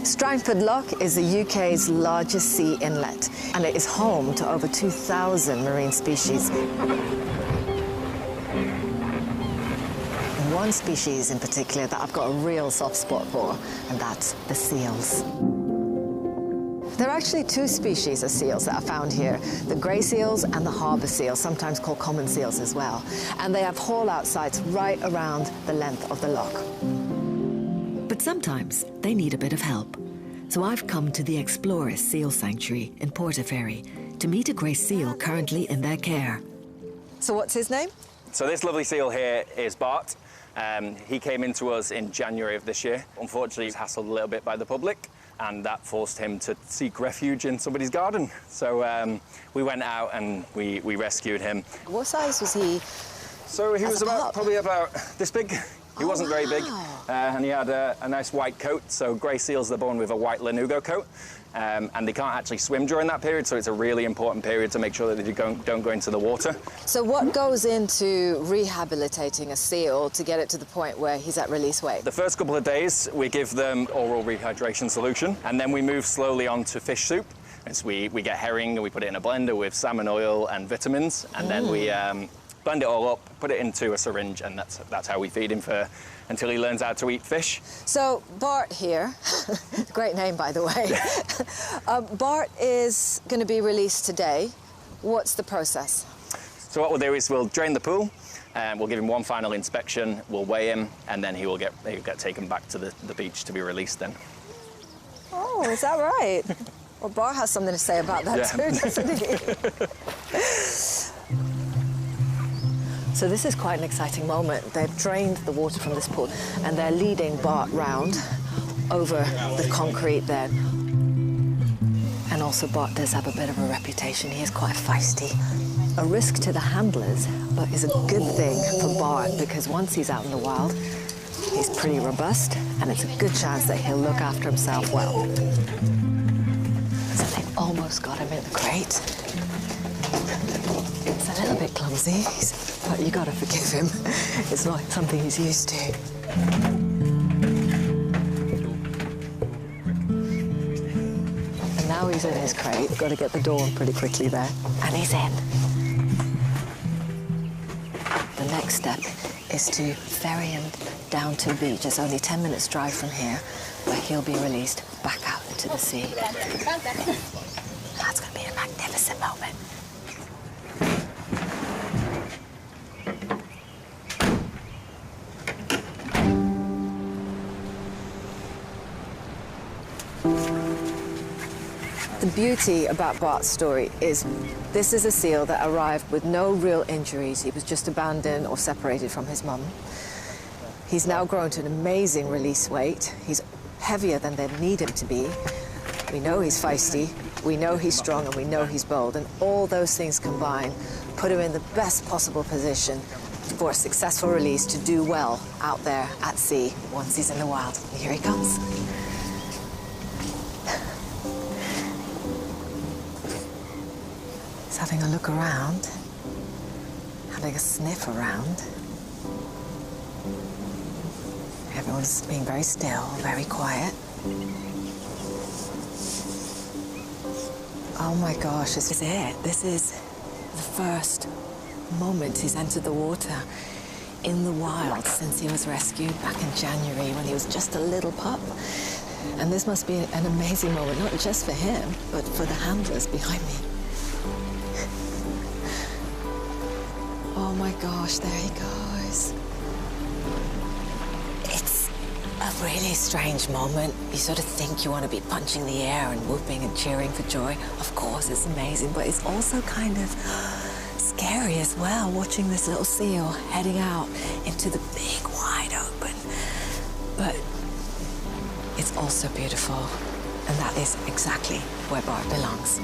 Strangford Lough is the UK's largest sea inlet, and it is home to over 2,000 marine species. One species in particular that I've got a real soft spot for, and that's the seals. There are actually two species of seals that are found here, the grey seals and the harbour seals, sometimes called common seals as well. And they have haul-out sites right around the length of the loch. But sometimes they need a bit of help. So I've come to the Explorers Seal Sanctuary in Portaferry to meet a grey seal currently in their care. So what's his name? So this lovely seal here is Bart. He came into us in January of this year. Unfortunately, he was hassled a little bit by the public, and that forced him to seek refuge in somebody's garden. So we went out and we rescued him. What size was he? So he was probably about this big. He wasn't very big, and he had a nice white coat. So grey seals, they're born with a white lanugo coat, and they can't actually swim during that period, so it's a really important period to make sure that they don't go into the water. So what goes into rehabilitating a seal to get it to the point where he's at release weight? The first couple of days, we give them oral rehydration solution, and then we move slowly on to fish soup. So we get herring, and we put it in a blender with salmon oil and vitamins, and then we blend it all up, put it into a syringe, and that's how we feed him until he learns how to eat fish. So Bart here, great name by the way, Bart is going to be released today. What's the process? So what we'll do is we'll drain the pool, and we'll give him one final inspection, we'll weigh him, and then he'll get taken back to the beach to be released then. Oh, is that right? Well, Bart has something to say about that too, doesn't he? So this is quite an exciting moment. They've drained the water from this pool and they're leading Bart round over the concrete there. And also Bart does have a bit of a reputation. He is quite feisty. A risk to the handlers, but is a good thing for Bart because once he's out in the wild, he's pretty robust and it's a good chance that he'll look after himself well. So they've almost got him in the crate. It's a little bit clumsy, but you gotta forgive him. It's not something he's used to. And now he's in his crate. Got to get the door pretty quickly there. And he's in. The next step is to ferry him down to the beach. It's only 10 minutes drive from here, where he'll be released back out into the sea. That's gonna be a magnificent moment. The beauty about Bart's story is this is a seal that arrived with no real injuries. He was just abandoned or separated from his mum. He's now grown to an amazing release weight. He's heavier than they need him to be. We know he's feisty, we know he's strong, and we know he's bold. And all those things combined put him in the best possible position for a successful release to do well out there at sea once he's in the wild. And here he comes. He's having a look around, having a sniff around. Everyone's being very still, very quiet. Oh my gosh, this is it. This is the first moment he's entered the water in the wild since he was rescued back in January when he was just a little pup. And this must be an amazing moment, not just for him, but for the handlers behind me. Oh my gosh, there he goes. It's a really strange moment. You sort of think you want to be punching the air and whooping and cheering for joy. Of course, it's amazing, but it's also kind of scary as well, watching this little seal heading out into the big, wide open. But it's also beautiful, and that is exactly where Bart belongs.